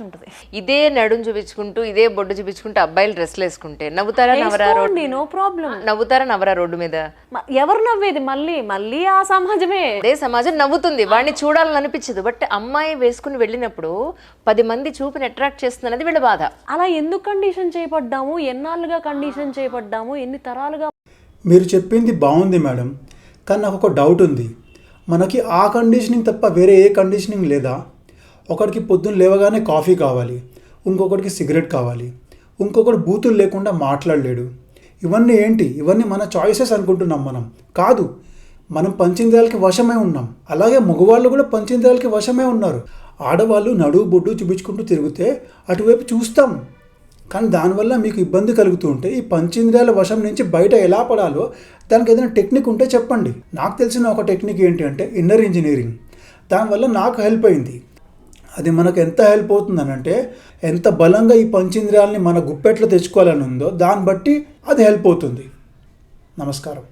ఉంటుంది. ఇదే నడుం చూపించుకుంటూ ఇదే బొడ్డు చూపించుకుంటూ అబ్బాయిలు డ్రెస్లు వేసుకుంటే నవ్వుతారా నవరా రోడ్డు? No problem. నవ్వుతారా నవరా రోడ్డు మీద? ఎవరు నవ్వేది? మళ్ళీ ఆ సమాజమే. అదే సమాజం నవ్వుతుంది, వాడిని చూడాలని అనిపించదు. బట్ అమ్మాయి వేసుకుని వెళ్ళినప్పుడు 10 మంది చూపుని అట్రాక్ట్ చేస్తుంది అనేది వీళ్ళ బాధ. అలా ఎందుకు కండిషన్ చేయబడ్డాము? ఎన్నాళ్ళుగా కండిషన్ చేయబడ్డాము? ఎన్ని తరాలుగా? మీరు చెప్పింది బాగుంది మేడం, కానీ నాకు ఒక డౌట్ ఉంది. మనకి ఆ కండిషనింగ్ తప్ప వేరే ఏ కండిషనింగ్ లేదా? ఒకడికి పొద్దున్న లేవగానే కాఫీ కావాలి, ఇంకొకటికి సిగరెట్ కావాలి, ఇంకొకటి బూతులు లేకుండా మాట్లాడలేడు. ఇవన్నీ ఏంటి? ఇవన్నీ మన చాయిసెస్ అనుకుంటున్నాం. మనం కాదు, మనం పంచేంద్రియాలకి వశమే ఉన్నాం. అలాగే మగవాళ్ళు కూడా పంచేంద్రియాలకి వశమే ఉన్నారు. ఆడవాళ్ళు నడువు బొడ్డు చూపించుకుంటూ తిరిగితే అటువైపు చూస్తాం. కానీ దానివల్ల మీకు ఇబ్బంది కలుగుతూ ఉంటే ఈ పంచేంద్రియాల వశం నుంచి బయట ఎలా పడాలో దానికి ఏదైనా టెక్నిక్ ఉంటే చెప్పండి. నాకు తెలిసిన ఒక టెక్నిక్ ఏంటి అంటే ఇన్నర్ ఇంజనీరింగ్. దానివల్ల నాకు హెల్ప్ అయింది. అది మనకు ఎంత హెల్ప్ అవుతుందని అంటే, ఎంత బలంగా ఈ పంచేంద్రియాలని మన గుప్పెట్లో తెచ్చుకోవాలని ఉందో దాన్ని బట్టి అది హెల్ప్ అవుతుంది. నమస్కారం.